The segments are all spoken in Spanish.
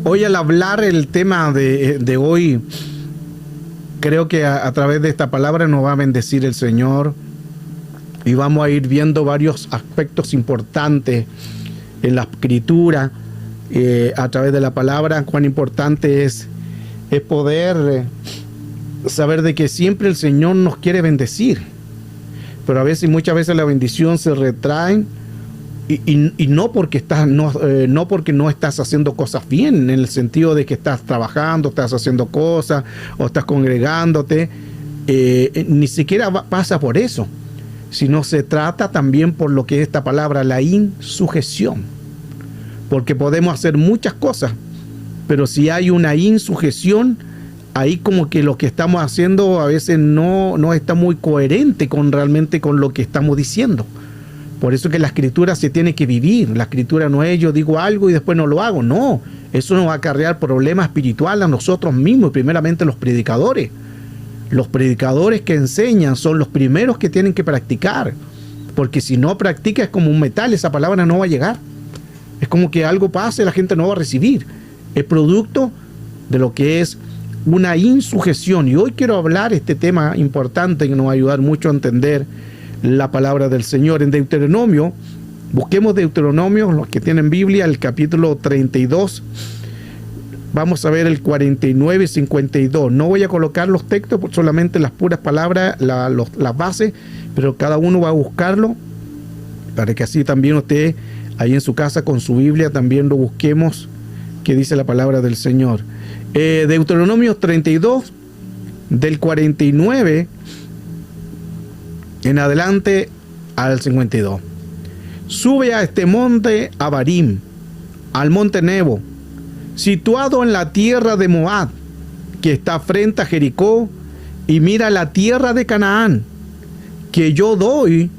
Hoy, al hablar el tema de hoy, creo que a través de esta palabra nos va a bendecir el Señor y vamos a ir viendo varios aspectos importantes en la escritura, a través de la palabra. Cuán importante es poder saber de que siempre el Señor nos quiere bendecir, pero a veces, muchas veces, la bendición se retrae y no porque no porque no estás haciendo cosas bien, en el sentido de que estás trabajando, estás haciendo cosas o estás congregándote, ni siquiera pasa por eso, sino se trata también por lo que es esta palabra, la insujeción, porque podemos hacer muchas cosas, pero si hay una insujeción, ahí como que lo que estamos haciendo a veces no está muy coherente realmente con lo que estamos diciendo. Por eso que la escritura se tiene que vivir. La escritura no es yo digo algo y después no lo hago. No, eso nos va a acarrear problemas espirituales a nosotros mismos y primeramente los predicadores. Los predicadores que enseñan son los primeros que tienen que practicar. Porque si no practica es como un metal, esa palabra no va a llegar. Es como que algo pase y la gente no va a recibir. Es producto de lo que es una insujeción. Y hoy quiero hablar este tema importante que nos va a ayudar mucho a entender la palabra del Señor. En Deuteronomio, busquemos Deuteronomio, los que tienen Biblia, el capítulo 32. Vamos a ver el 49 y 52. No voy a colocar los textos, solamente las puras palabras, las bases, pero cada uno va a buscarlo para que así también usted ahí en su casa con su Biblia también lo busquemos, que dice la palabra del Señor. Deuteronomio 32, del 49 en adelante al 52. Sube a este monte Abarim, al monte Nebo, situado en la tierra de Moab, que está frente a Jericó, y mira la tierra de Canaán, que yo doy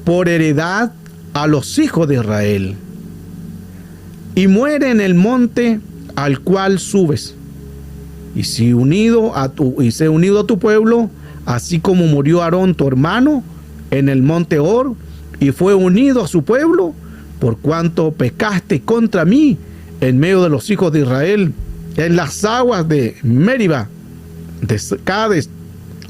por heredad a los hijos de Israel. Y muere en el monte al cual subes, y sé unido a tu pueblo, así como murió Aarón tu hermano en el monte Hor, y fue unido a su pueblo, por cuanto pecaste contra mí en medio de los hijos de Israel, en las aguas de Meriba, de Cades,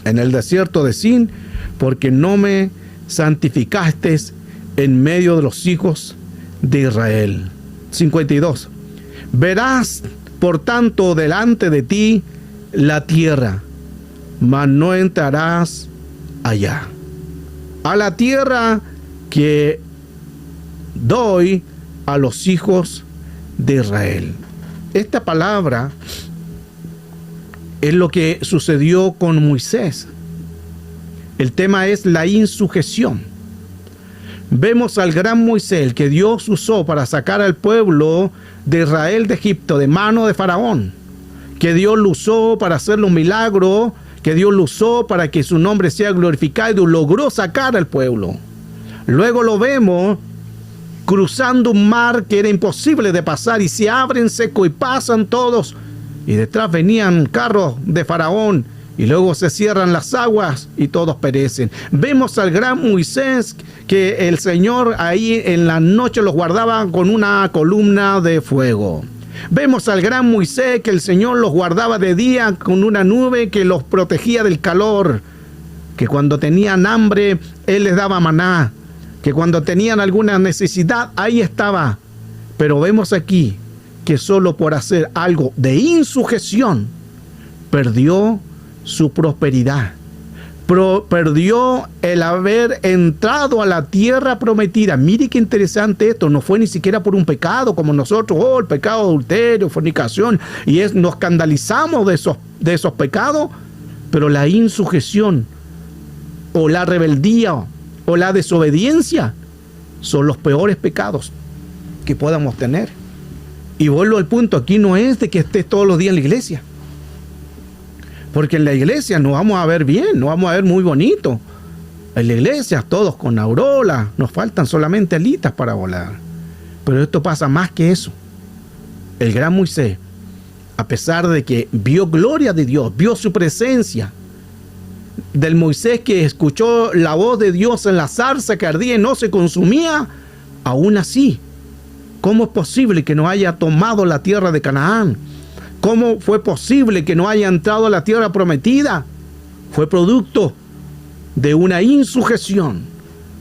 en el desierto de Sin, porque no me santificaste en medio de los hijos de Israel. 52. Verás, por tanto, delante de ti la tierra, mas no entrarás allá, a la tierra que doy a los hijos de Israel. Esta palabra es lo que sucedió con Moisés. El tema es la insujeción. Vemos al gran Moisés, el que Dios usó para sacar al pueblo de Israel de Egipto, de mano de Faraón, que Dios lo usó para hacer los milagros, que Dios lo usó para que su nombre sea glorificado, y logró sacar al pueblo. Luego lo vemos cruzando un mar que era imposible de pasar, y se abre en seco y pasan todos, y detrás venían carros de Faraón, y luego se cierran las aguas y todos perecen. Vemos al gran Moisés, que el Señor ahí en la noche los guardaba con una columna de fuego. Vemos al gran Moisés, que el Señor los guardaba de día con una nube que los protegía del calor, que cuando tenían hambre Él les daba maná, que cuando tenían alguna necesidad ahí estaba. Pero vemos aquí que solo por hacer algo de insujeción perdió su prosperidad, perdió el haber entrado a la tierra prometida. Mire qué interesante esto, no fue ni siquiera por un pecado como nosotros, el pecado de adulterio, fornicación, y nos escandalizamos de esos pecados, pero la insujeción o la rebeldía o la desobediencia son los peores pecados que podamos tener. Y vuelvo al punto, aquí no es de que estés todos los días en la iglesia, porque en la iglesia nos vamos a ver bien, nos vamos a ver muy bonito. En la iglesia todos con aureola, nos faltan solamente alitas para volar. Pero esto pasa más que eso. El gran Moisés, a pesar de que vio gloria de Dios, vio su presencia, del Moisés que escuchó la voz de Dios en la zarza que ardía y no se consumía, aún así, ¿cómo es posible que no haya tomado la tierra de Canaán? ¿Cómo fue posible que no haya entrado a la tierra prometida? Fue producto de una insujeción,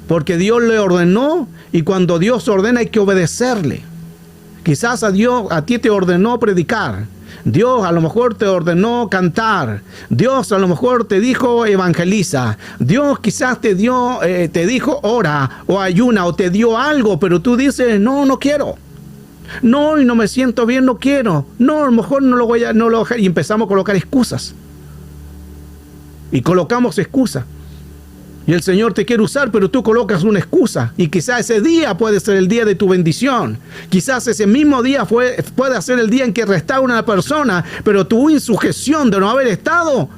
porque Dios le ordenó, y cuando Dios ordena hay que obedecerle. Quizás a ti te ordenó predicar, Dios a lo mejor te ordenó cantar, Dios a lo mejor te dijo evangeliza, Dios quizás te dijo ora o ayuna o te dio algo, pero tú dices no quiero. No, y no me siento bien, no quiero. No, a lo mejor no lo voy a hacer. Y empezamos a colocar excusas. Y colocamos excusas. Y el Señor te quiere usar, pero tú colocas una excusa. Y quizás ese día puede ser el día de tu bendición. Quizás ese mismo día puede ser el día en que restaura una persona, pero tu insujeción de no haber estado,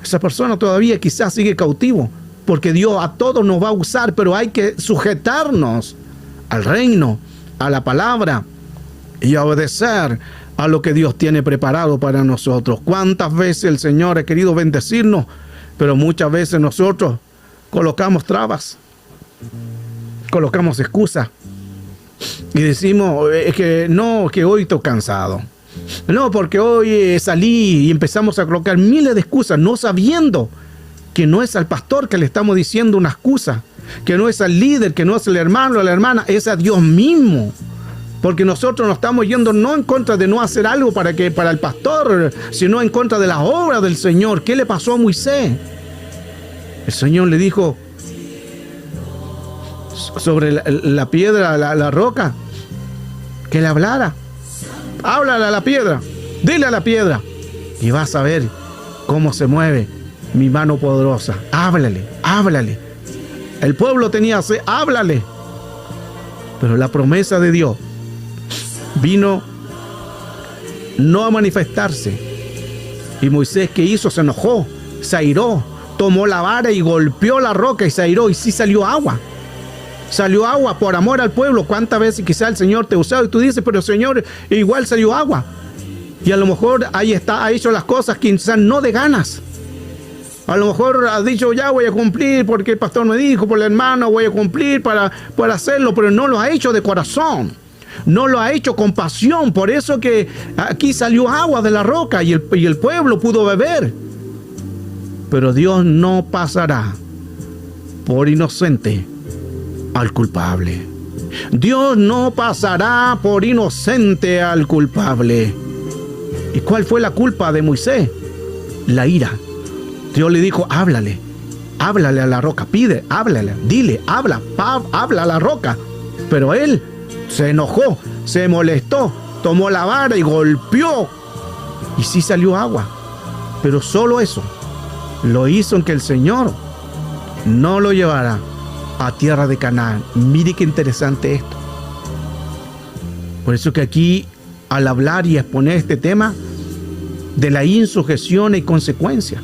esa persona todavía quizás sigue cautivo. Porque Dios a todos nos va a usar, pero hay que sujetarnos al reino, a la palabra y a obedecer a lo que Dios tiene preparado para nosotros. ¿Cuántas veces el Señor ha querido bendecirnos? Pero muchas veces nosotros colocamos trabas, colocamos excusas y decimos que hoy estoy cansado. No, porque hoy salí, y empezamos a colocar miles de excusas, no sabiendo que no es al pastor que le estamos diciendo una excusa, que no es al líder, que no es el hermano o la hermana, es a Dios mismo. Porque nosotros nos estamos yendo no en contra de no hacer algo para el pastor, sino en contra de las obras del Señor. ¿Qué le pasó a Moisés? El Señor le dijo sobre la piedra, la roca, que le hablara. Háblale a la piedra, dile a la piedra, y vas a ver cómo se mueve mi mano poderosa. Háblale. El pueblo tenía sed, háblale. Pero la promesa de Dios vino no a manifestarse. Y Moisés, ¿qué hizo? Se enojó, se airó, tomó la vara y golpeó la roca y se airó, y sí salió agua. Salió agua por amor al pueblo. ¿Cuántas veces quizás el Señor te ha usado y tú dices, pero Señor, igual salió agua? Y a lo mejor ahí está, ha hecho las cosas quizás no de ganas. A lo mejor has dicho, ya voy a cumplir porque el pastor me dijo, por el hermano voy a cumplir para hacerlo, pero no lo ha hecho de corazón. No lo ha hecho con pasión. Por eso que aquí salió agua de la roca y el pueblo pudo beber. Pero Dios no pasará por inocente al culpable. Dios no pasará por inocente al culpable. ¿Y cuál fue la culpa de Moisés? La ira. Dios le dijo, háblale a la roca, pide, háblale, dile, habla a la roca. Pero él se enojó, se molestó, tomó la vara y golpeó. Y sí salió agua. Pero solo eso lo hizo en que el Señor no lo llevara a tierra de Canaán. Mire qué interesante esto. Por eso que aquí, al hablar y exponer este tema de la insujeción y consecuencia,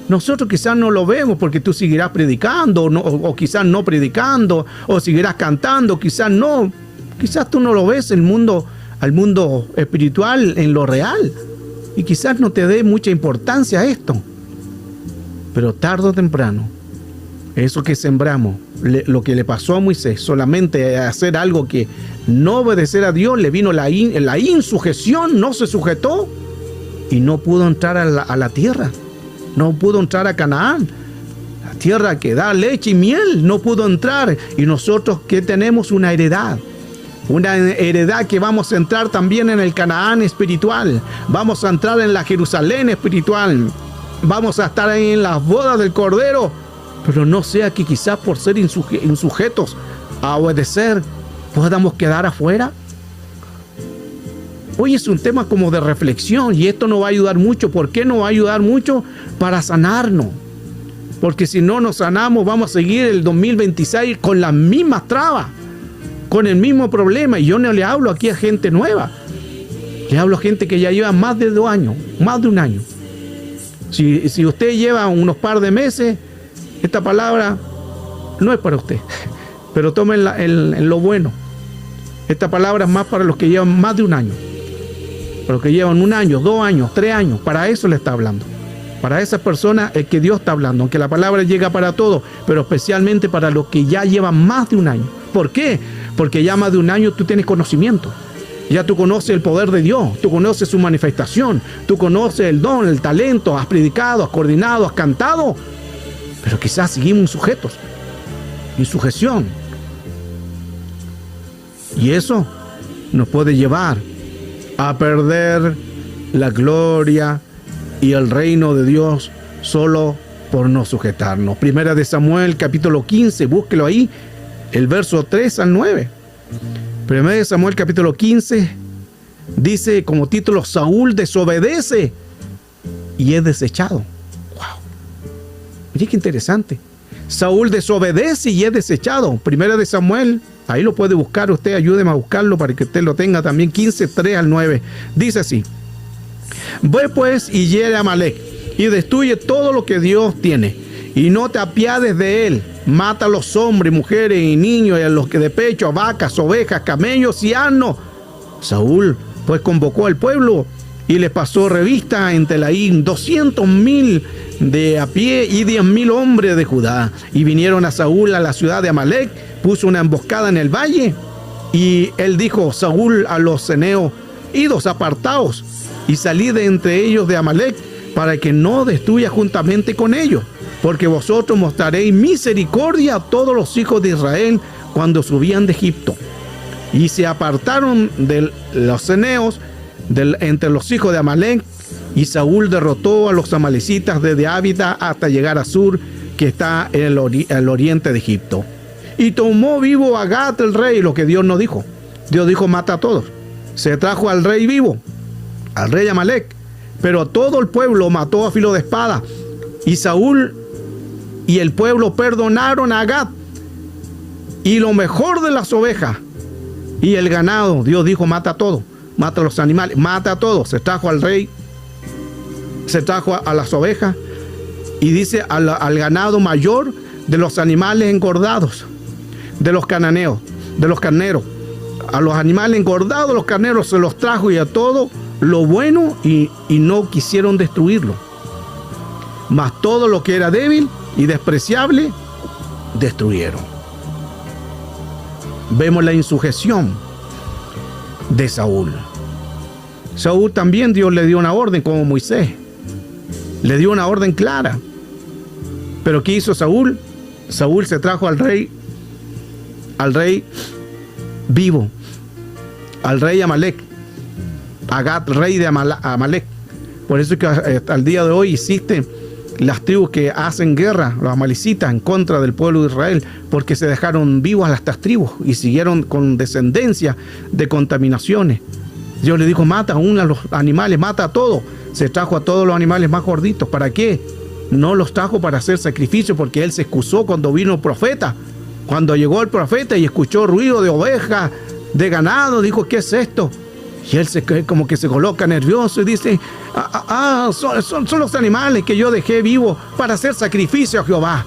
nosotros quizás no lo vemos porque tú seguirás predicando o quizás no predicando, o seguirás cantando, quizás no. Quizás tú no lo ves al mundo espiritual en lo real, y quizás no te dé mucha importancia a esto. Pero tarde o temprano, eso que sembramos, lo que le pasó a Moisés, solamente hacer algo que no obedecer a Dios, le vino la insujeción, no se sujetó y no pudo entrar a la tierra. No pudo entrar a Canaán, la tierra que da leche y miel, no pudo entrar. Y nosotros que tenemos una heredad que vamos a entrar también en el Canaán espiritual, vamos a entrar en la Jerusalén espiritual, vamos a estar ahí en las bodas del Cordero, pero no sea que quizás por ser insujetos a obedecer podamos quedar afuera. Hoy es un tema como de reflexión, y esto nos va a ayudar mucho. ¿Por qué nos va a ayudar mucho? Para sanarnos. Porque si no nos sanamos, vamos a seguir el 2026 con las mismas trabas, con el mismo problema. Y yo no le hablo aquí a gente nueva, le hablo a gente que ya lleva más de 2 años, más de 1 año. Si usted lleva unos par de meses, esta palabra no es para usted, pero tómenla en lo bueno. Esta palabra es más para los que llevan más de 1 año. Para los que llevan 1 año, 2 años, 3 años, para eso le está hablando. Para esa persona es que Dios está hablando, aunque la palabra llega para todos, pero especialmente para los que ya llevan más de un año. ¿Por qué? Porque ya más de un año tú tienes conocimiento. Ya tú conoces el poder de Dios, tú conoces su manifestación, tú conoces el don, el talento, has predicado, has coordinado, has cantado, pero quizás seguimos sujetos, en sujeción. Y eso nos puede llevar a perder la gloria y el reino de Dios solo por no sujetarnos. Primera de Samuel, capítulo 15, búsquelo ahí, el verso 3 al 9. Primera de Samuel, capítulo 15, dice como título: Saúl desobedece y es desechado. ¡Wow! Mire qué interesante. Saúl desobedece y es desechado. Primera de Samuel, ahí lo puede buscar usted, ayúdeme a buscarlo para que usted lo tenga también, 15, 3 al 9. Dice así: Ve pues y hiere a Amalec y destruye todo lo que Dios tiene, y no te apiades de él. Mata a los hombres, mujeres y niños, y a los que de pecho, a vacas, ovejas, camellos y asnos. Saúl pues convocó al pueblo y le pasó revista en Telaín 200,000 de a pie y 10,000 hombres de Judá. Y vinieron a Saúl a la ciudad de Amalec, puso una emboscada en el valle, y él dijo Saúl a los ceneos: Idos, apartaos, y salid de entre ellos de Amalec, para que no destruya juntamente con ellos, porque vosotros mostraréis misericordia a todos los hijos de Israel cuando subían de Egipto. Y se apartaron de los ceneos entre los hijos de Amalec, y Saúl derrotó a los amalecitas desde Ávida hasta llegar a Sur, que está en el oriente de Egipto. Y tomó vivo a Gat el rey, lo que Dios no dijo. Dios dijo: mata a todos. Se trajo al rey vivo, al rey Amalec, pero todo el pueblo mató a filo de espada. Y Saúl y el pueblo perdonaron a Gat y lo mejor de las ovejas y el ganado. Dios dijo: mata a todo, mata a los animales, mata a todos. Se trajo al rey, se trajo a las ovejas, y dice al ganado mayor de los animales engordados, de los cananeos, de los carneros. A los animales engordados, los carneros, se los trajo, y a todo lo bueno, y no quisieron destruirlo. Mas todo lo que era débil y despreciable, destruyeron. Vemos la insujeción de Saúl. Saúl también, Dios le dio una orden, como Moisés. Le dio una orden clara. Pero ¿qué hizo Saúl? Saúl se trajo al rey vivo, al rey Amalec, Agat, rey de Amalec. Por eso es que hasta el día de hoy existen las tribus que hacen guerra, los amalecitas, en contra del pueblo de Israel, porque se dejaron vivas estas tribus y siguieron con descendencia de contaminaciones. Dios le dijo: mata aún a los animales, mata a todos. Se trajo a todos los animales más gorditos. ¿Para qué? No los trajo para hacer sacrificio, porque él se excusó cuando vino el profeta. Cuando llegó el profeta y escuchó ruido de ovejas, de ganado, dijo: ¿qué es esto? Y él como que se coloca nervioso y dice: son los animales que yo dejé vivos para hacer sacrificio a Jehová.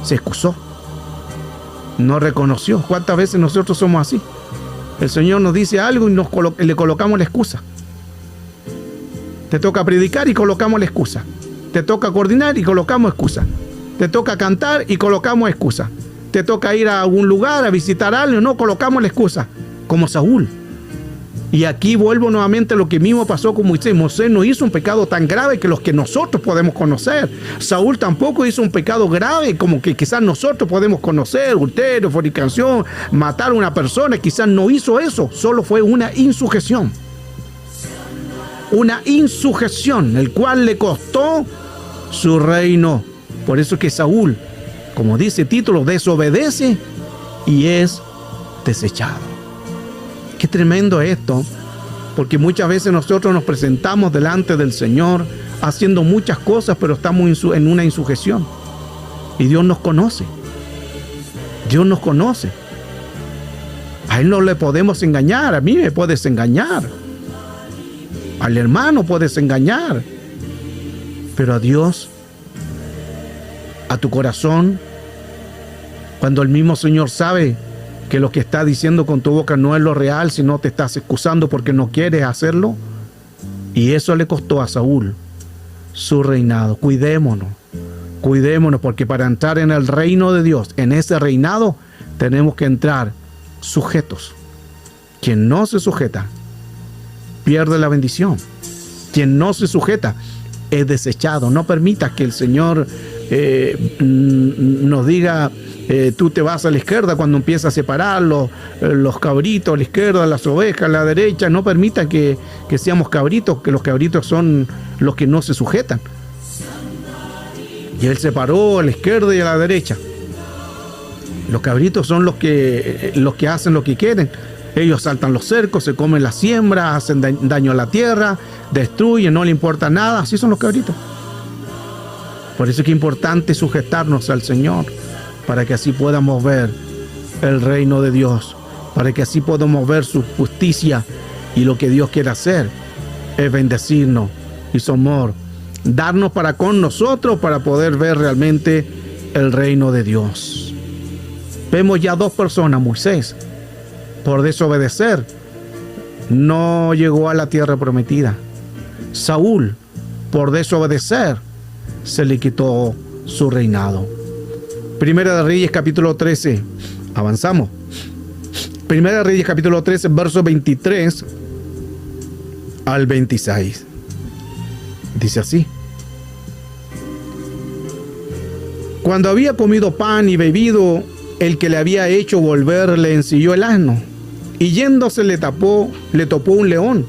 Se excusó, no reconoció. ¿Cuántas veces nosotros somos así? El Señor nos dice algo y le colocamos la excusa. Te toca predicar y colocamos la excusa. Te toca coordinar y colocamos excusa. Te toca cantar y colocamos excusa. Te toca ir a algún lugar a visitar a alguien, no, colocamos la excusa, como Saúl. Y aquí vuelvo nuevamente a lo que mismo pasó con Moisés. Moisés no hizo un pecado tan grave que los que nosotros podemos conocer. Saúl tampoco hizo un pecado grave como que quizás nosotros podemos conocer: adulterio, fornicación, matar a una persona. Quizás no hizo eso, solo fue una insujeción. Una insujeción, el cual le costó su reino. Por eso es que Saúl, como dice el título, desobedece y es desechado. Qué tremendo esto, porque muchas veces nosotros nos presentamos delante del Señor haciendo muchas cosas, pero estamos en una insujeción. Y Dios nos conoce. Dios nos conoce. A Él no le podemos engañar. A mí me puedes engañar. Al hermano puedes engañar. Pero a Dios, a tu corazón, cuando el mismo Señor sabe que lo que está diciendo con tu boca no es lo real, sino te estás excusando porque no quieres hacerlo. Y eso le costó a Saúl su reinado. Cuidémonos porque para entrar en el reino de Dios, en ese reinado, tenemos que entrar sujetos. Quien no se sujeta pierde la bendición. Quien no se sujeta es desechado. No permitas que el Señor nos diga, tú te vas a la izquierda cuando empieza a separar los cabritos a la izquierda, las ovejas a la derecha. No permita que seamos cabritos, que los cabritos son los que no se sujetan. Y Él separó a la izquierda y a la derecha. Los cabritos son los que hacen lo que quieren. Ellos saltan los cercos, se comen la siembra, hacen daño a la tierra, destruyen, no le importa nada. Así son los cabritos. Por eso es que es importante sujetarnos al Señor, para que así podamos ver el reino de Dios, para que así podamos ver su justicia, y lo que Dios quiere hacer es bendecirnos y su amor, darnos para con nosotros para poder ver realmente el reino de Dios. Vemos ya dos personas. Moisés, por desobedecer, no llegó a la tierra prometida. Saúl, por desobedecer, se le quitó su reinado. Primera de Reyes capítulo 13. Avanzamos. Primera de Reyes capítulo 13, verso 23 al 26. Dice así: cuando había comido pan y bebido, el que le había hecho volver le ensilló el asno, y yéndose le topó un león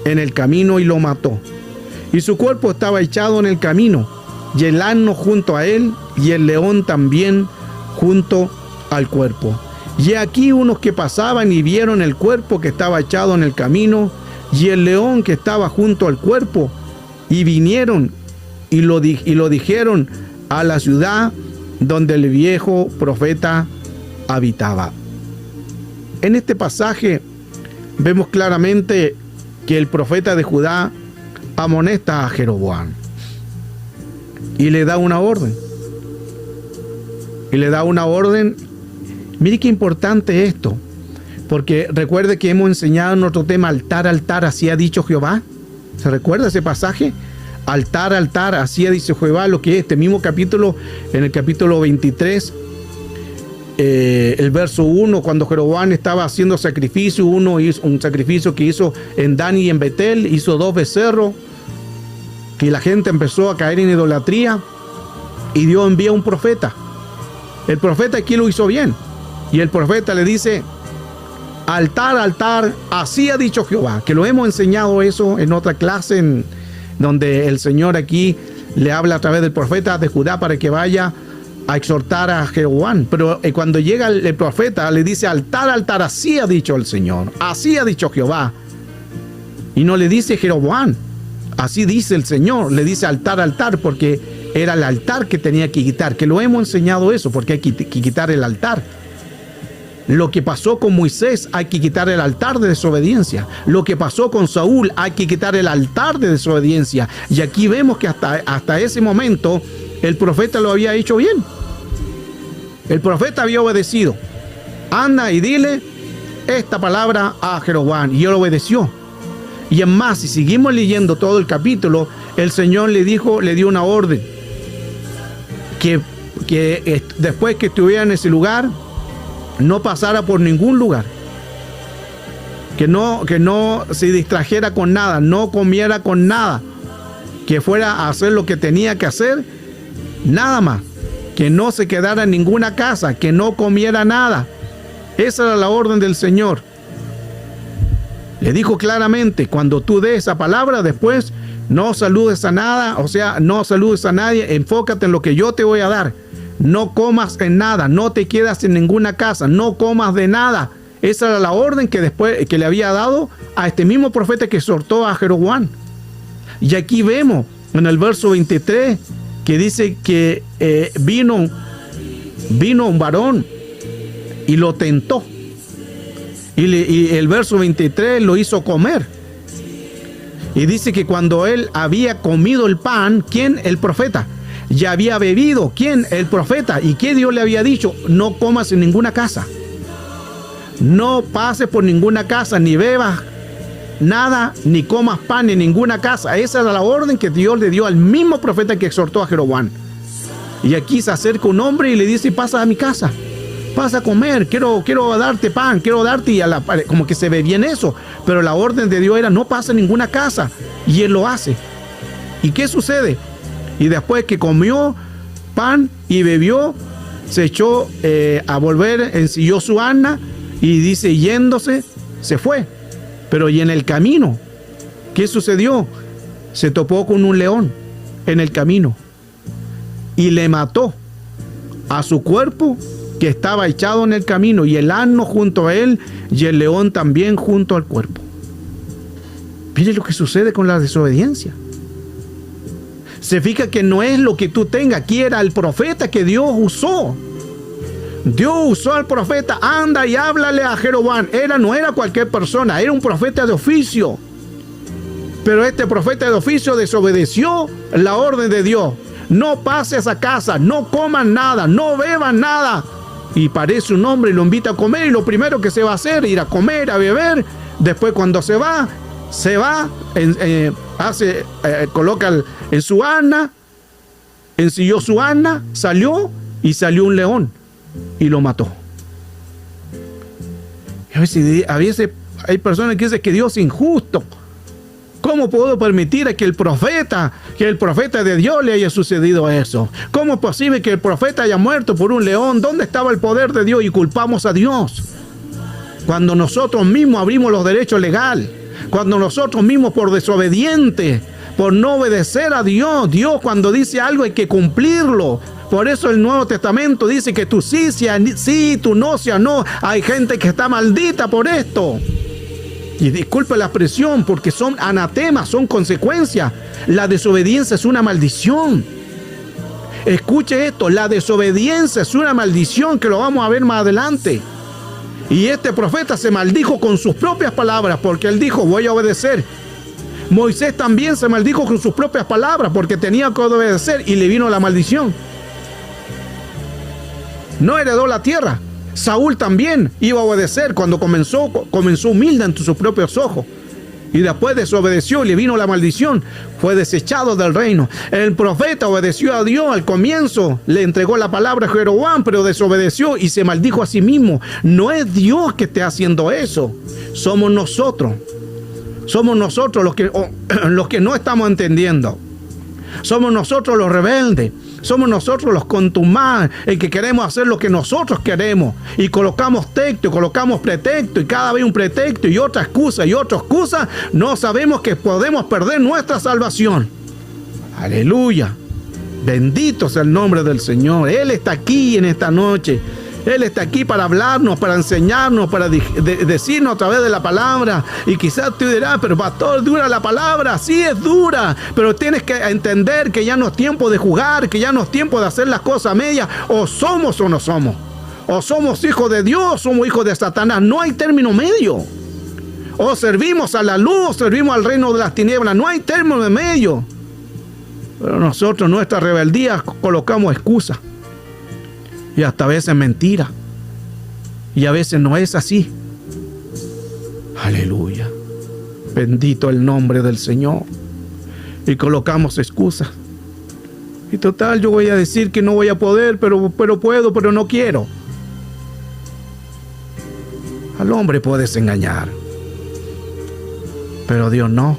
en el camino y lo mató. Y su cuerpo estaba echado en el camino, y el asno junto a él, y el león también junto al cuerpo. Y aquí unos que pasaban y vieron el cuerpo que estaba echado en el camino, y el león que estaba junto al cuerpo, y vinieron y lo dijeron a la ciudad donde el viejo profeta habitaba. En este pasaje vemos claramente que el profeta de Judá amonesta a Jeroboam y le da una orden. Mire qué importante esto, porque recuerde que hemos enseñado en nuestro tema altar, altar, así ha dicho Jehová. ¿Se recuerda ese pasaje? Altar, altar, así ha dicho Jehová, lo que es este mismo capítulo, en el capítulo 23, el verso 1, cuando Jeroboam estaba haciendo sacrificio, hizo un sacrificio que hizo en Dan y en Betel, hizo 2 becerros, que la gente empezó a caer en idolatría, y Dios envía un profeta. El profeta aquí lo hizo bien, y el profeta le dice: altar, altar, así ha dicho Jehová, que lo hemos enseñado eso en otra clase, donde el Señor aquí le habla a través del profeta de Judá para que vaya a exhortar a Jeroboam. Pero cuando llega el profeta, le dice: altar, altar, así ha dicho el Señor, así ha dicho Jehová. Y no le dice Jeroboam, así dice el Señor, le dice altar, altar, porque era el altar que tenía que quitar, que lo hemos enseñado eso, porque hay que quitar el altar. Lo que pasó con Moisés, hay que quitar el altar de desobediencia. Lo que pasó con Saúl, hay que quitar el altar de desobediencia. Y aquí vemos que hasta ese momento el profeta lo había hecho bien. El profeta había obedecido. Anda y dile esta palabra a Jeroboam, y él obedeció. Y en más, si seguimos leyendo todo el capítulo, el Señor le dio una orden, que después que estuviera en ese lugar, no pasara por ningún lugar, que no se distrajera con nada, no comiera con nada, que fuera a hacer lo que tenía que hacer, nada más, que no se quedara en ninguna casa, que no comiera nada. Esa era la orden del Señor. Le dijo claramente: cuando tú des esa palabra, después no saludes a nada, o sea, no saludes a nadie, enfócate en lo que yo te voy a dar. No comas en nada, no te quedas en ninguna casa, no comas de nada. Esa era la orden que después que le había dado a este mismo profeta que exhortó a Jeroboam. Y aquí vemos en el verso 23 que dice que vino un varón y lo tentó. Y el verso 23 lo hizo comer. Y dice que cuando él había comido el pan, ¿quién? El profeta. Ya había bebido, ¿quién? El profeta. ¿Y qué Dios le había dicho? No comas en ninguna casa. No pases por ninguna casa, ni bebas nada, ni comas pan en ninguna casa. Esa era la orden que Dios le dio al mismo profeta que exhortó a Jeroboam. Y aquí se acerca un hombre y le dice, pasa a mi casa, pasa a comer, quiero darte pan, quiero darte, y como que se ve bien eso, pero la orden de Dios era, no pasa a ninguna casa, y él lo hace. ¿Y qué sucede? Y después que comió pan y bebió, se echó a volver, ensilló su asna, y dice, yéndose, se fue. Pero y en el camino, ¿qué sucedió? Se topó con un león en el camino y le mató a su cuerpo, que estaba echado en el camino, y el asno junto a él, y el león también junto al cuerpo. Mire lo que sucede con la desobediencia. Se fija que no es lo que tú tengas. Aquí era el profeta que Dios usó. Dios usó al profeta, anda y háblale a Jeroboam. No era cualquier persona, era un profeta de oficio. Pero este profeta de oficio desobedeció la orden de Dios. No pases a casa, no coman nada, no beban nada. Y parece un hombre y lo invita a comer, y lo primero que se va a hacer, ir a comer, a beber. Después cuando se va, coloca en su asna, ensilló su asna, salió un león y lo mató. A veces hay personas que dicen que Dios es injusto. ¿Cómo puedo permitir que el profeta de Dios le haya sucedido eso? ¿Cómo es posible que el profeta haya muerto por un león? ¿Dónde estaba el poder de Dios? Y culpamos a Dios. Cuando nosotros mismos abrimos los derechos legales, cuando nosotros mismos por desobedientes, por no obedecer a Dios, Dios cuando dice algo hay que cumplirlo. Por eso el Nuevo Testamento dice que tu sí sea sí, tu no sea no. Hay gente que está maldita por esto. Y disculpe la expresión, porque son anatemas, son consecuencias. La desobediencia es una maldición. Escuche esto, la desobediencia es una maldición, que lo vamos a ver más adelante. Y este profeta se maldijo con sus propias palabras, porque él dijo, voy a obedecer. Moisés también se maldijo con sus propias palabras, porque tenía que obedecer, y le vino la maldición. No heredó la tierra. Saúl también iba a obedecer cuando comenzó humilde ante sus propios ojos. Y después desobedeció y le vino la maldición. Fue desechado del reino. El profeta obedeció a Dios al comienzo. Le entregó la palabra a Jeroboam, pero desobedeció y se maldijo a sí mismo. No es Dios que esté haciendo eso. Somos nosotros. Somos nosotros los que no estamos entendiendo. Somos nosotros los rebeldes. Somos nosotros los contumaces, el que queremos hacer lo que nosotros queremos. Y colocamos texto, colocamos pretexto, y cada vez un pretexto y otra excusa y otra excusa. No sabemos que podemos perder nuestra salvación. Aleluya. Bendito sea el nombre del Señor. Él está aquí en esta noche. Él está aquí para hablarnos, para enseñarnos, para decirnos a través de la palabra. Y quizás tú dirás, pero pastor, ¿dura la palabra? Sí, es dura, pero tienes que entender que ya no es tiempo de jugar, que ya no es tiempo de hacer las cosas a medias. O somos o no somos. O somos hijos de Dios, o somos hijos de Satanás. No hay término medio. O servimos a la luz, o servimos al reino de las tinieblas. No hay término medio. Pero nosotros, nuestra rebeldía, colocamos excusas. Y hasta a veces mentira. Y a veces no es así. Aleluya. Bendito el nombre del Señor. Y colocamos excusas. Y total, yo voy a decir que no voy a poder, pero puedo, pero no quiero. Al hombre puedes engañar, pero a Dios no.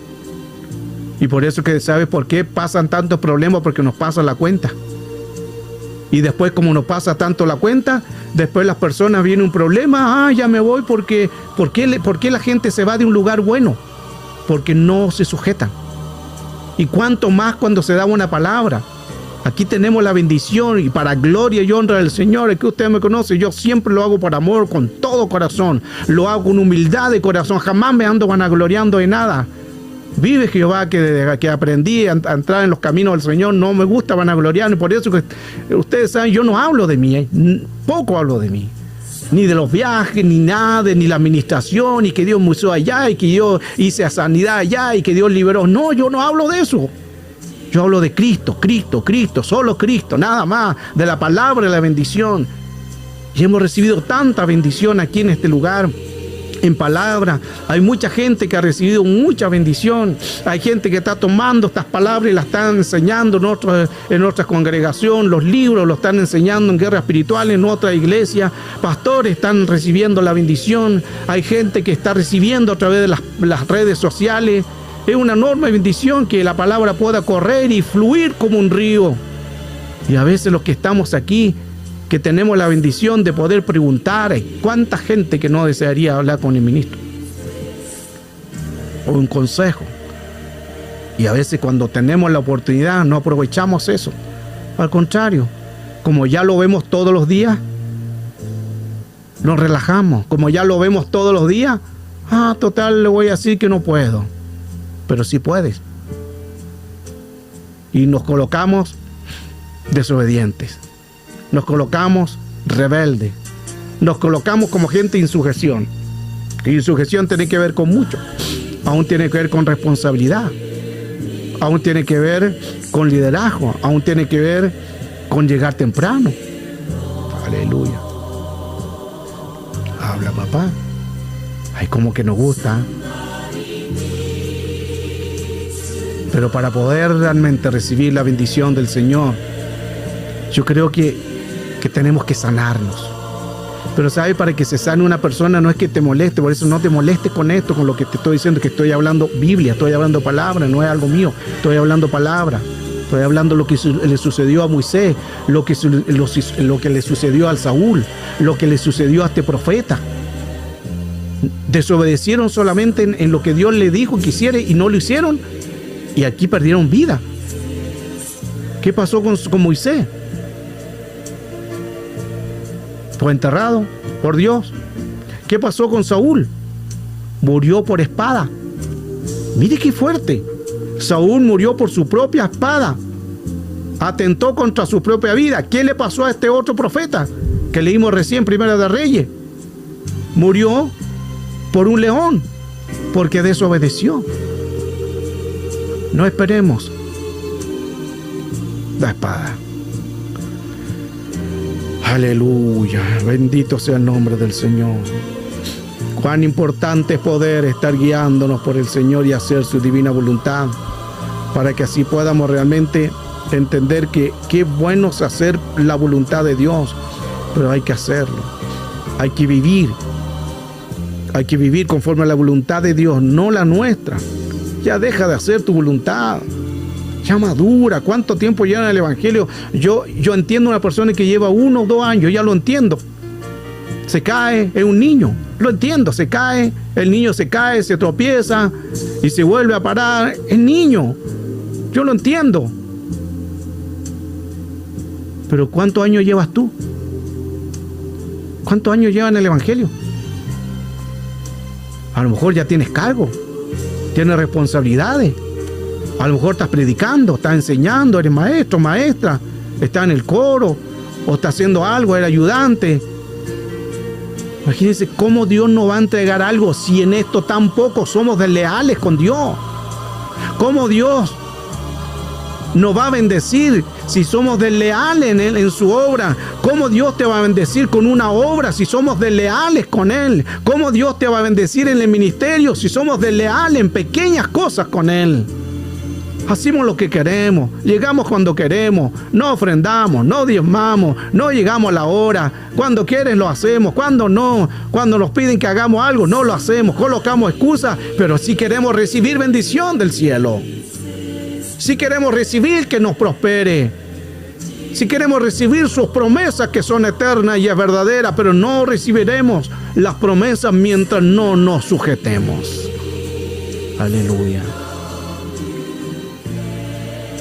Y por eso que ¿sabes por qué pasan tantos problemas? Porque nos pasa la cuenta. Y después, como nos pasa tanto la cuenta, después las personas viene un problema, ya me voy ¿por qué la gente se va de un lugar bueno? Porque no se sujetan. Y cuánto más cuando se da una palabra. Aquí tenemos la bendición y para gloria y honra del Señor, es que usted me conoce, yo siempre lo hago por amor, con todo corazón. Lo hago con humildad de corazón, jamás me ando vanagloriando de nada. Vive Jehová, que aprendí a entrar en los caminos del Señor, no me gusta vanagloriar, y por eso que ustedes saben, yo no hablo de mí, poco hablo de mí, ni de los viajes, ni nada, ni la administración, y que Dios me usó allá, y que yo hice a sanidad allá, y que Dios liberó. No, yo no hablo de eso. Yo hablo de Cristo, solo Cristo, nada más, de la palabra y la bendición. Y hemos recibido tanta bendición aquí en este lugar. en palabra. Hay mucha gente que ha recibido mucha bendición. Hay gente que está tomando estas palabras y las están enseñando en nuestra congregación. Los libros los están enseñando en Guerra Espiritual, en otra iglesia. Pastores están recibiendo la bendición. Hay gente que está recibiendo a través de las redes sociales. Es una enorme bendición que la palabra pueda correr y fluir como un río. Y a veces los que estamos aquí, que tenemos la bendición de poder preguntar, hay cuánta gente que no desearía hablar con el ministro o un consejo, y a veces cuando tenemos la oportunidad no aprovechamos eso. Al contrario, como ya lo vemos todos los días, nos relajamos. Como ya lo vemos todos los días, total, le voy a decir que no puedo, pero sí puedes, y nos colocamos desobedientes. Nos colocamos rebeldes. Nos colocamos como gente insujeción. Y insujeción tiene que ver con mucho. Aún tiene que ver con responsabilidad. Aún tiene que ver con liderazgo. Aún tiene que ver con llegar temprano. Aleluya. Habla, papá. Ay, como que nos gusta. Pero para poder realmente recibir la bendición del Señor, yo creo que tenemos que sanarnos. Pero ¿sabe? Para que se sane una persona no es que te moleste. Por eso no te molestes con esto, con lo que te estoy diciendo, que estoy hablando Biblia, estoy hablando palabra, no es algo mío. Estoy hablando palabra. Estoy hablando lo que le sucedió a Moisés, lo que le sucedió al Saúl, lo que le sucedió a este profeta. Desobedecieron solamente en lo que Dios le dijo que hiciera y no lo hicieron. Y aquí perdieron vida. ¿Qué pasó con Moisés? Fue enterrado por Dios. ¿Qué pasó con Saúl? Murió por espada. Mire qué fuerte. Saúl murió por su propia espada. Atentó contra su propia vida. ¿Qué le pasó a este otro profeta que leímos recién, Primera de Reyes? Murió por un león, porque desobedeció. No esperemos la espada. Aleluya, bendito sea el nombre del Señor. Cuán importante es poder estar guiándonos por el Señor y hacer su divina voluntad, para que así podamos realmente entender que qué bueno es hacer la voluntad de Dios, pero hay que hacerlo, hay que vivir conforme a la voluntad de Dios, no la nuestra. Ya deja de hacer tu voluntad. Ya madura. ¿Cuánto tiempo lleva en el Evangelio? Yo entiendo a una persona que lleva 1 o 2 años, ya lo entiendo. Se cae, es un niño, lo entiendo, se cae, el niño se cae, se tropieza y se vuelve a parar. Es niño, yo lo entiendo. Pero ¿cuántos años llevas tú? ¿Cuántos años llevas en el Evangelio? A lo mejor ya tienes cargo, tienes responsabilidades. A lo mejor estás predicando, estás enseñando, eres maestro, maestra, estás en el coro, o estás haciendo algo, eres ayudante. Imagínense cómo Dios nos va a entregar algo si en esto tampoco somos desleales con Dios. Cómo Dios nos va a bendecir si somos desleales en su obra. Cómo Dios te va a bendecir con una obra si somos desleales con Él. Cómo Dios te va a bendecir en el ministerio si somos desleales en pequeñas cosas con Él. Hacemos lo que queremos, llegamos cuando queremos, no ofrendamos, no diezmamos, no llegamos a la hora. Cuando quieren lo hacemos, cuando no, cuando nos piden que hagamos algo, no lo hacemos, colocamos excusas, pero sí queremos recibir bendición del cielo. Sí queremos recibir que nos prospere. Sí queremos recibir sus promesas que son eternas y es verdadera, pero no recibiremos las promesas mientras no nos sujetemos. Aleluya.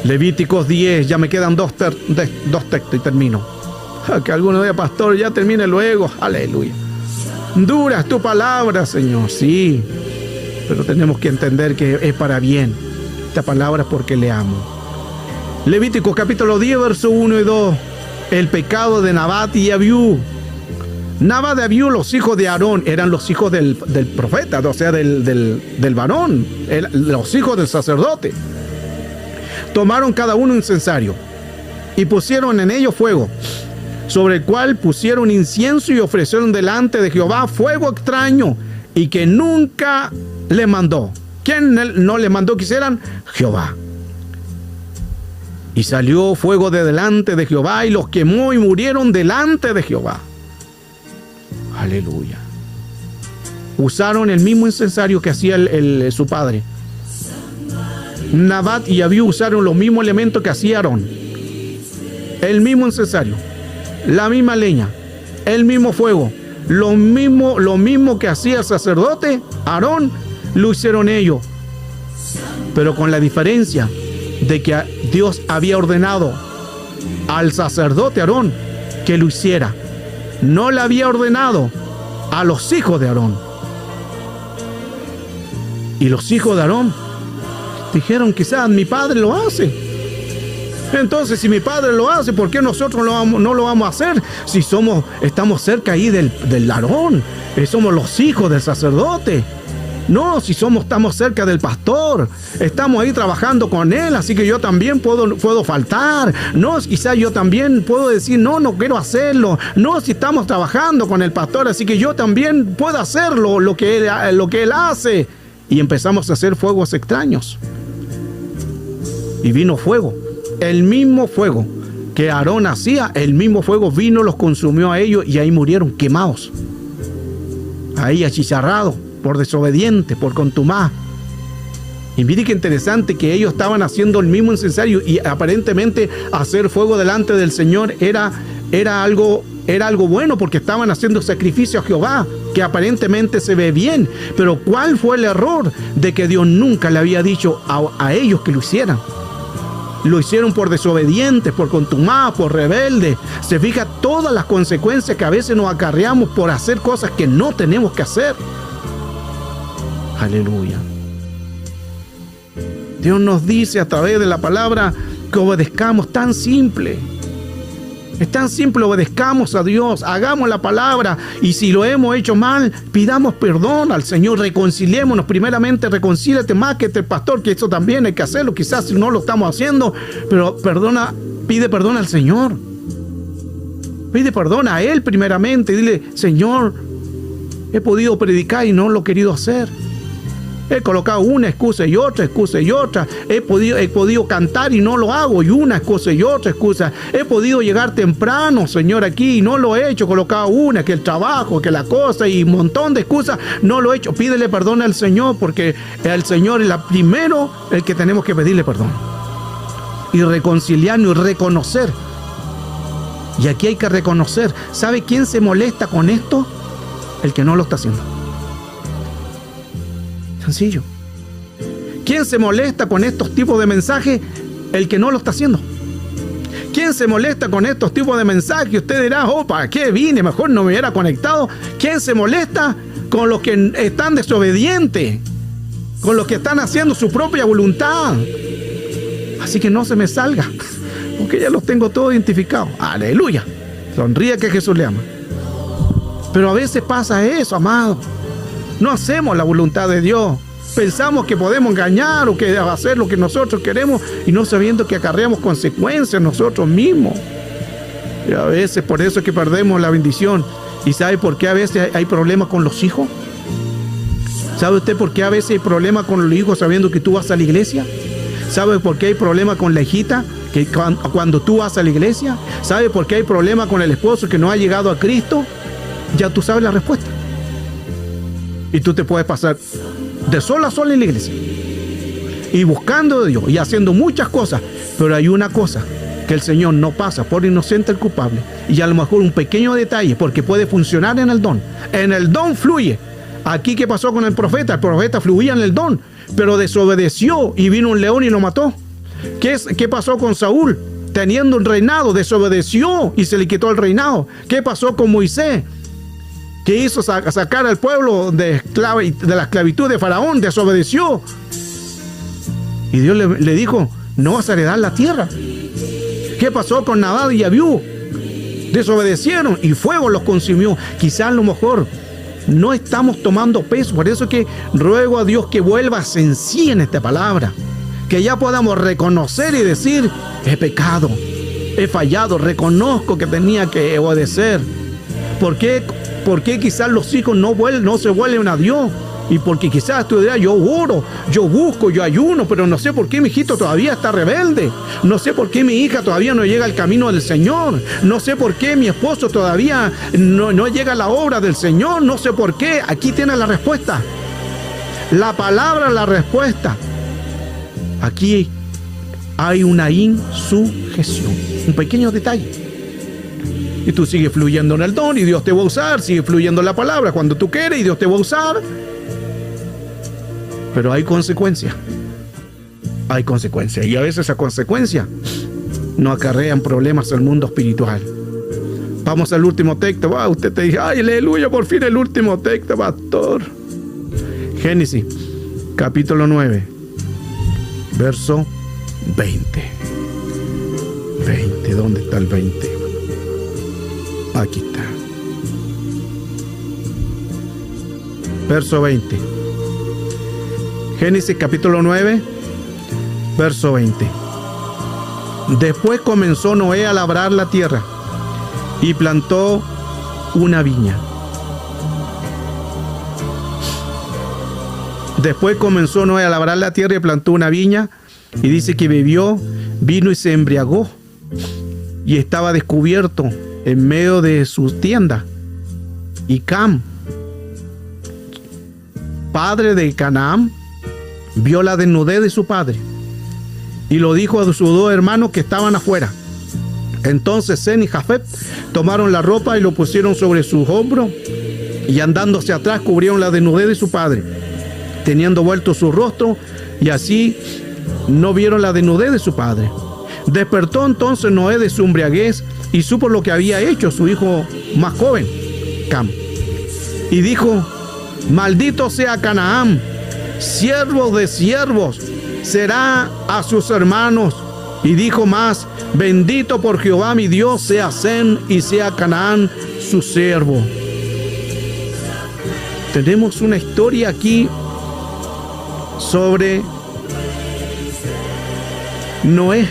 Levíticos 10, ya me quedan dos textos y termino. Que alguno diga, pastor, ya termine luego. Aleluya. Dura es tu palabra, Señor, sí, pero tenemos que entender que es para bien. Esta palabra es porque le amo. Levíticos capítulo 10, verso 1 y 2. El pecado de Nabat y Abiú. Nabat y Abiú, los hijos de Aarón, eran los hijos del profeta, o sea, del varón, los hijos del sacerdote. Tomaron cada uno un incensario y pusieron en ello fuego, sobre el cual pusieron incienso y ofrecieron delante de Jehová fuego extraño y que nunca le mandó. ¿Quién no le mandó que hicieran? Jehová. Y salió fuego de delante de Jehová y los quemó y murieron delante de Jehová. Aleluya. Usaron el mismo incensario que hacía su padre. Nabat y Abiú usaron los mismos elementos que hacía Aarón. El mismo incensario, la misma leña, el mismo fuego, lo mismo que hacía el sacerdote Aarón, lo hicieron ellos. Pero con la diferencia de que Dios había ordenado al sacerdote Aarón que lo hiciera. No le había ordenado a los hijos de Aarón. Y los hijos de Aarón dijeron, quizás mi padre lo hace. Entonces, si mi padre lo hace, ¿por qué nosotros no lo vamos a hacer? Si estamos cerca ahí del Aarón, somos los hijos del sacerdote. No, si estamos cerca del pastor, estamos ahí trabajando con él, así que yo también puedo faltar. No, quizás yo también puedo decir, no quiero hacerlo. No, si estamos trabajando con el pastor, así que yo también puedo hacerlo, lo que él hace. Y empezamos a hacer fuegos extraños. Y vino fuego, el mismo fuego que Aarón hacía, el mismo fuego vino, los consumió a ellos y ahí murieron quemados. Ahí achicharrados, por desobediente, por contumaz. Y mire qué interesante que ellos estaban haciendo el mismo incensario y aparentemente hacer fuego delante del Señor era algo bueno porque estaban haciendo sacrificio a Jehová, que aparentemente se ve bien. Pero ¿cuál fue el error? De que Dios nunca le había dicho a ellos que lo hicieran. Lo hicieron por desobedientes, por contumaz, por rebeldes. Se fija todas las consecuencias que a veces nos acarreamos por hacer cosas que no tenemos que hacer. Aleluya. Dios nos dice a través de la palabra que obedezcamos, tan simple. Es tan simple, obedezcamos a Dios, hagamos la palabra y si lo hemos hecho mal, pidamos perdón al Señor, reconciliémonos. Primeramente, reconcíliate más que este pastor, que eso también hay que hacerlo, quizás si no lo estamos haciendo, pero pide perdón al Señor. Pide perdón a Él primeramente y dile, Señor, he podido predicar y no lo he querido hacer. He colocado una excusa y otra excusa y otra. He podido cantar y no lo hago y una excusa y otra excusa. He podido llegar temprano, Señor, aquí y no lo he hecho. He colocado una, que el trabajo, que la cosa y un montón de excusas. No lo he hecho. Pídele perdón al Señor porque el Señor es primero el que tenemos que pedirle perdón. Y reconciliarnos y reconocer. Y aquí hay que reconocer. ¿Sabe quién se molesta con esto? El que no lo está haciendo. Sencillo. ¿Quién se molesta con estos tipos de mensajes? El que no lo está haciendo. ¿Quién se molesta con estos tipos de mensajes? Usted dirá, ¿para qué vine? Mejor no me hubiera conectado. ¿Quién se molesta? Con los que están desobedientes, con los que están haciendo su propia voluntad. Así que no se me salga, porque ya los tengo todos identificados. Aleluya. Sonríe que Jesús le ama. Pero a veces pasa eso, amado. No hacemos la voluntad de Dios. Pensamos que podemos engañar o que hacer lo que nosotros queremos y no sabiendo que acarreamos consecuencias nosotros mismos. Y a veces por eso es que perdemos la bendición. ¿Y sabe por qué a veces hay problemas con los hijos? ¿Sabe usted por qué a veces hay problemas con los hijos sabiendo que tú vas a la iglesia? ¿Sabe por qué hay problemas con la hijita que cuando tú vas a la iglesia? ¿Sabe por qué hay problemas con el esposo que no ha llegado a Cristo? Ya tú sabes la respuesta. Y tú te puedes pasar de sol a sol en la iglesia y buscando de Dios y haciendo muchas cosas, pero hay una cosa que el Señor no pasa por inocente el culpable, y a lo mejor un pequeño detalle, porque puede funcionar en el don fluye. Aquí, ¿qué pasó con el profeta? El profeta fluía en el don, pero desobedeció y vino un león y lo mató. ¿Qué pasó con Saúl? Teniendo un reinado, desobedeció y se le quitó el reinado. ¿Qué pasó con Moisés? Que hizo sacar al pueblo de la esclavitud de Faraón, desobedeció. Y Dios le dijo, no vas a heredar la tierra. ¿Qué pasó con Nadab y Abiú? Desobedecieron y fuego los consumió. Quizás a lo mejor no estamos tomando peso. Por eso es que ruego a Dios que vuelva sencilla en esta palabra. Que ya podamos reconocer y decir, he pecado, he fallado, reconozco que tenía que obedecer. ¿Por qué ¿Por qué quizás los hijos no se vuelven a Dios? Y porque quizás tú dirás, yo oro, yo busco, yo ayuno, pero no sé por qué mi hijito todavía está rebelde. No sé por qué mi hija todavía no llega al camino del Señor. No sé por qué mi esposo todavía no llega a la obra del Señor. No sé por qué. Aquí tienes la respuesta. La palabra, la respuesta. Aquí hay una insujeción. Un pequeño detalle. Y tú sigues fluyendo en el don y Dios te va a usar. Sigue fluyendo en la palabra cuando tú quieres y Dios te va a usar. Pero hay consecuencias. Hay consecuencias. Y a veces esa consecuencia nos acarrean problemas en el mundo espiritual. Vamos al último texto. Usted te dice, ay, aleluya, por fin el último texto, pastor. Génesis, capítulo 9, verso 20. 20, ¿dónde está el 20? Aquí está. Verso 20. Génesis capítulo 9, verso 20. Después comenzó Noé a labrar la tierra y plantó una viña. Después comenzó Noé a labrar la tierra y plantó una viña, y dice que bebió vino y se embriagó, y estaba descubierto en medio de sus tiendas. Y Cam, padre de Canaán, vio la desnudez de su padre y lo dijo a sus dos hermanos que estaban afuera. Entonces Sem y Jafet tomaron la ropa y lo pusieron sobre sus hombros, y andando hacia atrás cubrieron la desnudez de su padre, teniendo vuelto su rostro, y así no vieron la desnudez de su padre. Despertó entonces Noé de su embriaguez y supo lo que había hecho su hijo más joven, Cam, y dijo: maldito sea Canaán, siervo de siervos será a sus hermanos. Y dijo más: bendito por Jehová mi Dios sea Sem y sea Canaán su siervo. Tenemos una historia aquí sobre Noé.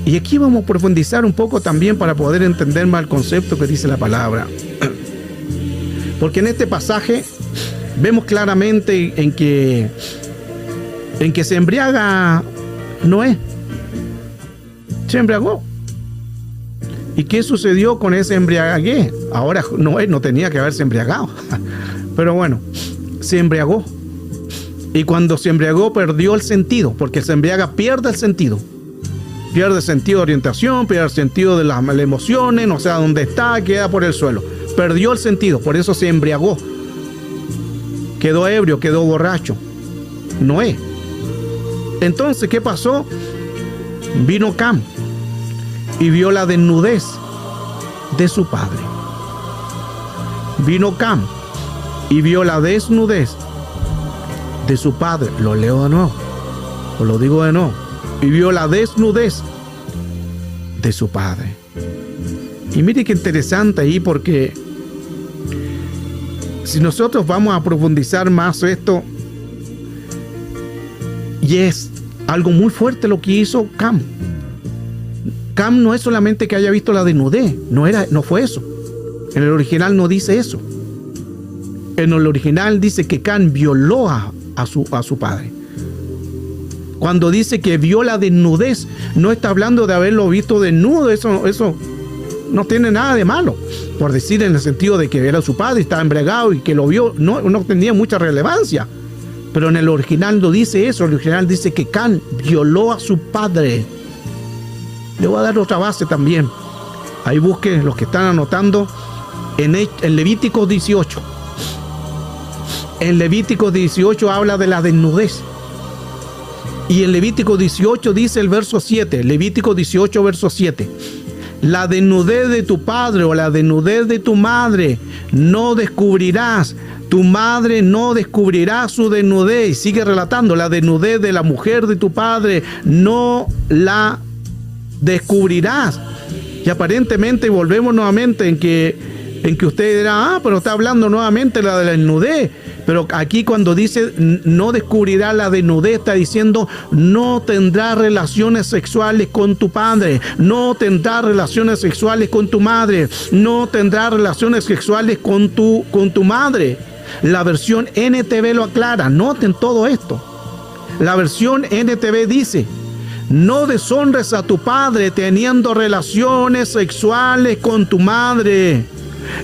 Y aquí vamos a profundizar un poco también para poder entender más el concepto que dice la palabra. Porque en este pasaje vemos claramente en que se embriaga Noé. Se embriagó. ¿Y qué sucedió con ese embriaguez? Ahora Noé no tenía que haberse embriagado. Pero bueno, se embriagó. Y cuando se embriagó perdió el sentido, porque se embriaga, pierde el sentido. Pierde el sentido de orientación, pierde el sentido de las emociones, no sé a dónde está, queda por el suelo. Perdió el sentido, por eso se embriagó. Quedó ebrio, quedó borracho. Noé. Entonces, ¿qué pasó? Vino Cam y vio la desnudez de su padre. Vino Cam y vio la desnudez de su padre. Lo leo de nuevo, o lo digo de nuevo. Y vio la desnudez de su padre. Y mire qué interesante ahí, porque si nosotros vamos a profundizar más esto, y es algo muy fuerte lo que hizo Cam. Cam no es solamente que haya visto la desnudez, no fue eso. En el original no dice eso. En el original dice que Cam violó a su padre. Cuando dice que vio la desnudez, no está hablando de haberlo visto desnudo. Eso no tiene nada de malo, por decir, en el sentido de que era su padre, estaba embriagado y que lo vio, no tenía mucha relevancia. Pero en el original no dice eso. El original dice que Cam violó a su padre. Le voy a dar otra base también. Ahí busquen los que están anotando en Levítico 18. En Levítico 18 habla de la desnudez. Y en Levítico 18 dice el verso 7, Levítico 18 verso 7, la desnudez de tu padre o la desnudez de tu madre no descubrirás, tu madre no descubrirá su desnudez. Y sigue relatando, la desnudez de la mujer de tu padre no la descubrirás. Y aparentemente volvemos nuevamente en que usted dirá, pero está hablando nuevamente de la desnudez. Pero aquí cuando dice no descubrirá la desnudez, está diciendo no tendrás relaciones sexuales con tu padre, no tendrás relaciones sexuales con tu madre, no tendrás relaciones sexuales con tu madre. La versión NTV lo aclara, noten todo esto. La versión NTV dice: no deshonres a tu padre teniendo relaciones sexuales con tu madre.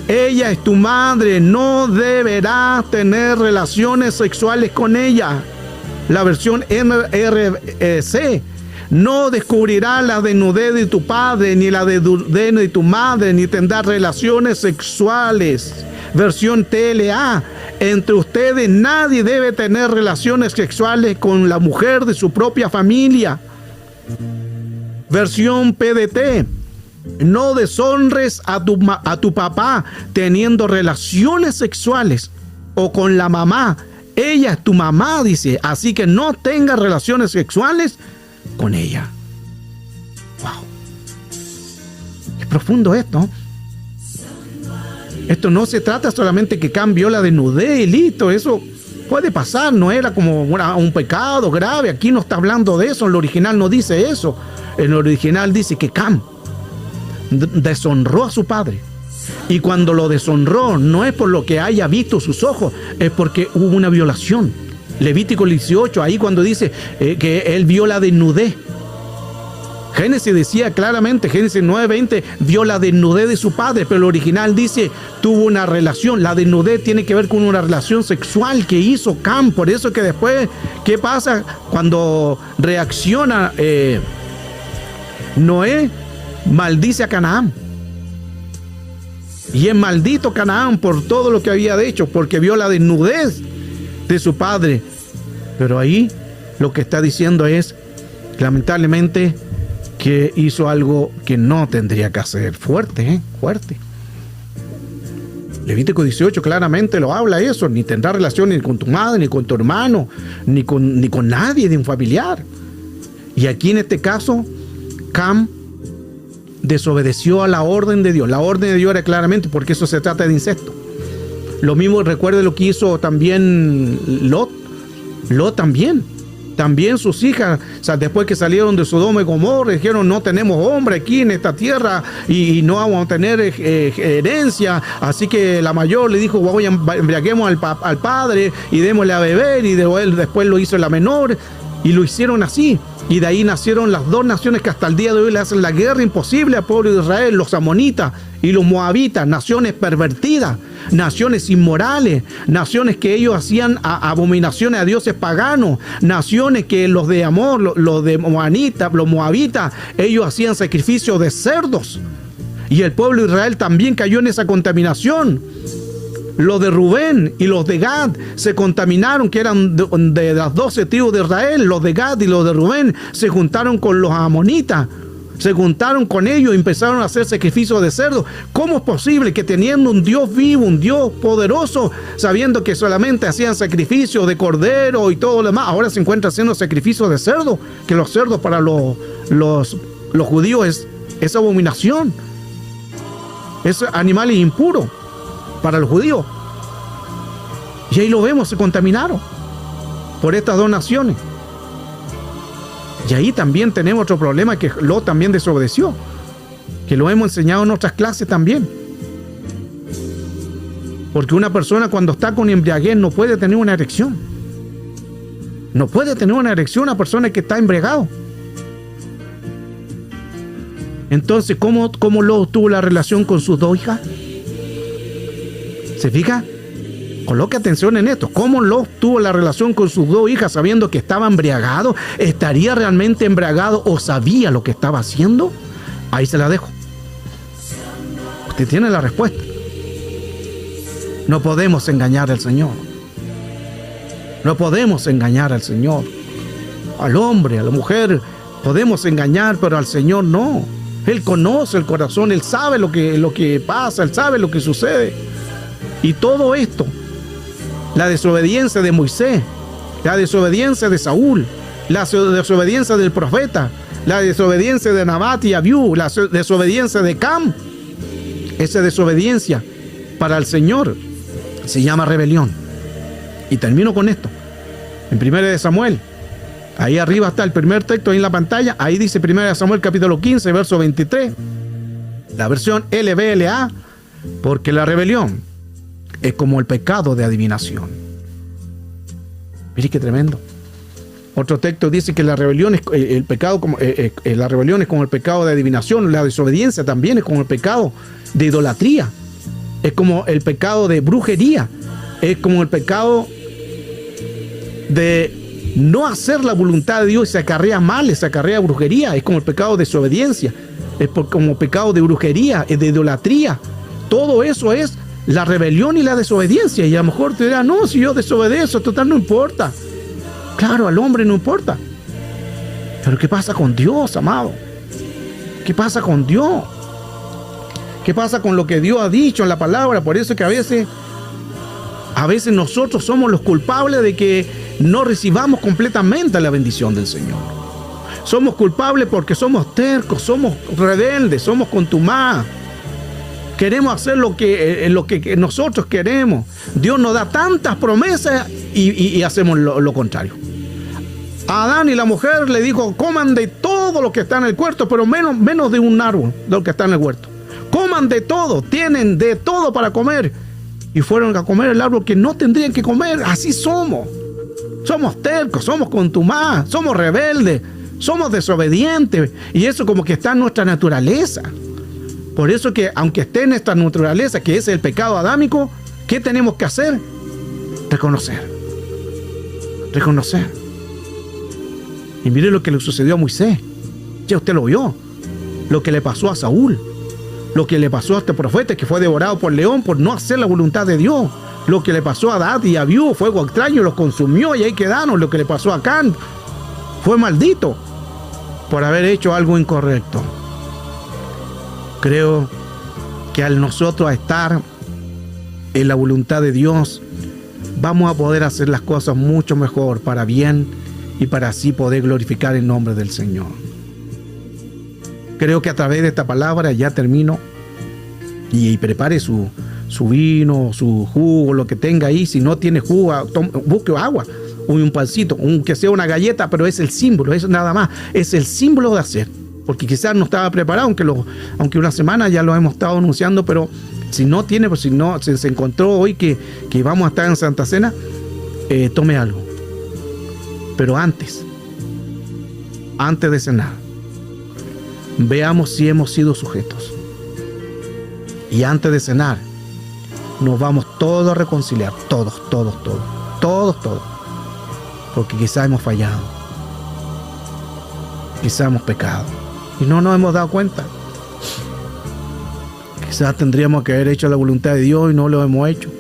Ella es tu madre, no deberás tener relaciones sexuales con ella. La versión NRC: no descubrirás la desnudez de tu padre, ni la desnudez de tu madre, ni tendrás relaciones sexuales. Versión TLA: entre ustedes nadie debe tener relaciones sexuales con la mujer de su propia familia. Versión PDT: no deshonres a tu papá teniendo relaciones sexuales o con la mamá. Ella es tu mamá, dice, así que no tengas relaciones sexuales con ella. Wow. Es profundo esto. Esto no se trata solamente que cambió la desnudez y listo, eso puede pasar, no era como un pecado grave. Aquí no está hablando de eso, en el original no dice eso. En el original dice que Cam deshonró a su padre. Y cuando lo deshonró, no es por lo que haya visto sus ojos, es porque hubo una violación. Levítico 18, ahí cuando dice que él vio la desnudez. Génesis decía claramente, Génesis 9:20, vio la desnudez de su padre, pero el original dice, tuvo una relación. La desnudez tiene que ver con una relación sexual que hizo Cam. Por eso que después, ¿qué pasa? Cuando reacciona Noé, maldice a Canaán. Y es maldito Canaán por todo lo que había hecho, porque vio la desnudez de su padre. Pero ahí lo que está diciendo es, lamentablemente, que hizo algo que no tendría que hacer. Fuerte, fuerte. Levítico 18 claramente lo habla eso. Ni tendrá relación ni con tu madre, ni con tu hermano, ni con nadie de un familiar. Y aquí en este caso, Cam desobedeció a la orden de Dios. La orden de Dios era claramente porque eso se trata de incesto. Lo mismo recuerde lo que hizo también Lot. Lot también sus hijas, o sea, después que salieron de Sodoma y Gomorra, dijeron no tenemos hombre aquí en esta tierra y no vamos a tener herencia, así que la mayor le dijo embriaguemos al padre y démosle a beber, y después lo hizo la menor y lo hicieron así. Y de ahí nacieron las dos naciones que hasta el día de hoy le hacen la guerra imposible al pueblo de Israel, los amonitas y los moabitas, naciones pervertidas, naciones inmorales, naciones que ellos hacían abominaciones a dioses paganos, naciones que los de Amor, los de los moabitas, ellos hacían sacrificios de cerdos. Y el pueblo de Israel también cayó en esa contaminación. Los de Rubén y los de Gad se contaminaron, que eran de las 12 tribus de Israel. Los de Gad y los de Rubén se juntaron con los amonitas, se juntaron con ellos y empezaron a hacer sacrificios de cerdo. ¿Cómo es posible que teniendo un Dios vivo, un Dios poderoso, sabiendo que solamente hacían sacrificios de cordero y todo lo demás, ahora se encuentra haciendo sacrificios de cerdo? Que los cerdos para los judíos es abominación, es animal impuro para los judíos. Y ahí lo vemos, se contaminaron por estas dos naciones. Y ahí también tenemos otro problema, que Lot también desobedeció, que lo hemos enseñado en otras clases también. Porque una persona cuando está con embriaguez no puede tener una erección. No puede tener una erección una persona que está embriagado. Entonces, ¿cómo Lot tuvo la relación con sus dos hijas? ¿Se fija? Coloque atención en esto. ¿Cómo Lot tuvo la relación con sus dos hijas sabiendo que estaba embriagado? ¿Estaría realmente embriagado o sabía lo que estaba haciendo? Ahí se la dejo. Usted tiene la respuesta. No podemos engañar al Señor. No podemos engañar al Señor. Al hombre, a la mujer podemos engañar, pero al Señor no. Él conoce el corazón, Él sabe lo que pasa, Él sabe lo que sucede. Y todo esto, la desobediencia de Moisés, la desobediencia de Saúl, la desobediencia del profeta, la desobediencia de Nabat y Abiú, la desobediencia de Cam, esa desobediencia para el Señor se llama rebelión. Y termino con esto. En 1 Samuel, ahí arriba está el primer texto ahí en la pantalla. Ahí dice 1 Samuel capítulo 15, verso 23. La versión LBLA. Porque la rebelión es como el pecado de adivinación. Mire qué tremendo. Otro texto dice que la rebelión es el pecado como la rebelión es como el pecado de adivinación. La desobediencia también es como el pecado de idolatría. Es como el pecado de brujería. Es como el pecado de no hacer la voluntad de Dios y se acarrea mal, se acarrea brujería. Es como el pecado de desobediencia. Es como pecado de brujería, de idolatría. Todo eso es la rebelión y la desobediencia. Y a lo mejor te dirán, no, si yo desobedezco, total no importa. Claro, al hombre no importa. Pero ¿qué pasa con Dios, amado? ¿Qué pasa con Dios? ¿Qué pasa con lo que Dios ha dicho en la palabra? Por eso es que a veces nosotros somos los culpables de que no recibamos completamente la bendición del Señor. Somos culpables porque somos tercos, somos rebeldes, somos contumados. Queremos hacer lo que nosotros queremos. Dios nos da tantas promesas y hacemos lo contrario. A Adán y la mujer le dijo, coman de todo lo que está en el huerto, pero menos de un árbol de lo que está en el huerto. Coman de todo, tienen de todo para comer. Y fueron a comer el árbol que no tendrían que comer. Así somos. Somos tercos, somos contumados, somos rebeldes, somos desobedientes. Y eso como que está en nuestra naturaleza. Por eso que aunque esté en esta naturaleza, que es el pecado adámico, ¿qué tenemos que hacer? Reconocer. Y mire lo que le sucedió a Moisés. Ya usted lo vio. Lo que le pasó a Saúl. Lo que le pasó a este profeta que fue devorado por león por no hacer la voluntad de Dios. Lo que le pasó a Adad y a Abiú, fuego extraño, los consumió y ahí quedaron. Lo que le pasó a Acán, fue maldito por haber hecho algo incorrecto. Creo que al nosotros estar en la voluntad de Dios, vamos a poder hacer las cosas mucho mejor, para bien y para así poder glorificar el nombre del Señor. Creo que a través de esta palabra ya termino. Y prepare su vino, su jugo, lo que tenga ahí. Si no tiene jugo, busque agua o un pancito, que sea una galleta, pero es el símbolo, es nada más. Es el símbolo de hacer. Porque quizás no estaba preparado, aunque una semana ya lo hemos estado anunciando, pero si no tiene, pues si no se encontró hoy que vamos a estar en Santa Cena, tome algo. Pero antes de cenar, veamos si hemos sido sujetos. Y antes de cenar, nos vamos todos a reconciliar, todos. Porque quizás hemos fallado, quizás hemos pecado y no nos hemos dado cuenta. Quizás tendríamos que haber hecho la voluntad de Dios y no lo hemos hecho.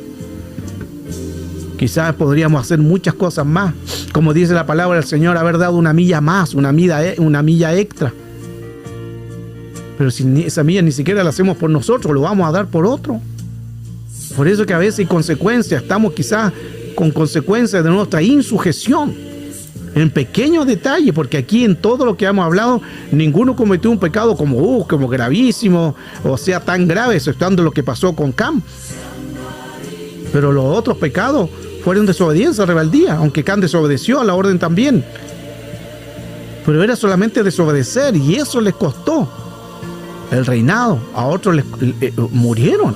Quizás podríamos hacer muchas cosas más, como dice la palabra del Señor, haber dado una milla más, una milla extra. Pero si esa milla ni siquiera la hacemos por nosotros, lo vamos a dar por otro. Por eso que a veces hay consecuencias, estamos quizás con consecuencias de nuestra insujeción, en pequeños detalles, porque aquí en todo lo que hemos hablado, ninguno cometió un pecado como gravísimo, o sea, tan grave, exceptuando lo que pasó con Cam. Pero los otros pecados fueron desobediencia, rebeldía, aunque Cam desobedeció a la orden también. Pero era solamente desobedecer, y eso les costó el reinado. A otros murieron.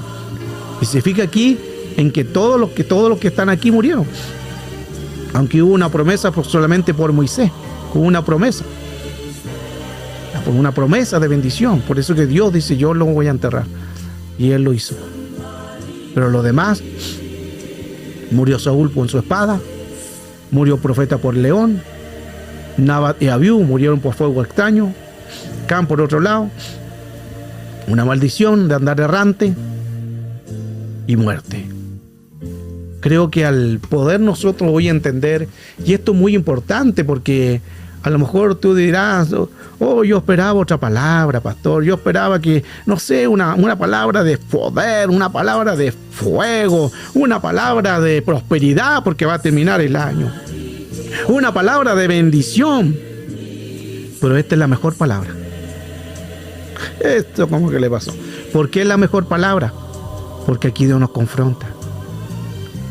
Y se fija aquí en que todos los que están aquí murieron. Aunque hubo una promesa solamente por Moisés, hubo una promesa de bendición. Por eso que Dios dice, yo lo voy a enterrar. Y él lo hizo. Pero los demás, murió Saúl con su espada, murió profeta por león, Nabat y Abiú murieron por fuego extraño, Cam por otro lado, una maldición de andar errante y muerte. Creo que al poder nosotros hoy entender, y esto es muy importante porque a lo mejor tú dirás, yo esperaba otra palabra, pastor, yo esperaba que, no sé, una palabra de poder, una palabra de fuego, una palabra de prosperidad porque va a terminar el año, una palabra de bendición. Pero esta es la mejor palabra. Esto, ¿cómo que le pasó? ¿Por qué es la mejor palabra? Porque aquí Dios nos confronta.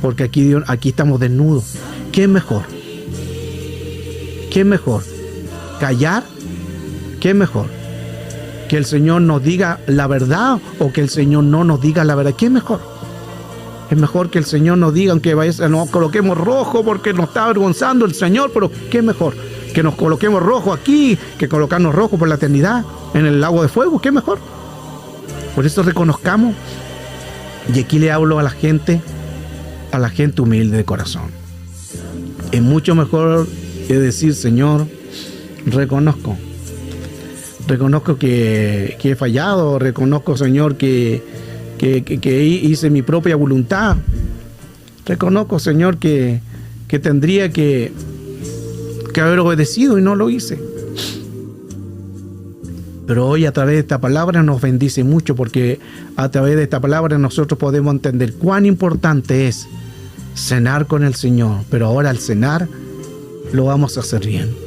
porque aquí estamos desnudos. ¿Qué es mejor? ¿Qué es mejor? ¿Callar? ¿Qué es mejor? ¿Que el Señor nos diga la verdad o que el Señor no nos diga la verdad? ¿Qué es mejor? Es mejor que el Señor nos diga, aunque nos coloquemos rojo porque nos está avergonzando el Señor, pero ¿qué es mejor? Que nos coloquemos rojo aquí, que colocarnos rojo por la eternidad en el lago de fuego. ¿Qué es mejor? Por eso reconozcamos, y aquí le hablo a la gente humilde de corazón. Es mucho mejor que decir, Señor, reconozco que he fallado, reconozco, Señor, que hice mi propia voluntad. Reconozco, Señor, que tendría que haber obedecido y no lo hice. Pero hoy a través de esta palabra nos bendice mucho, porque a través de esta palabra nosotros podemos entender cuán importante es cenar con el Señor. Pero ahora al cenar lo vamos a hacer bien.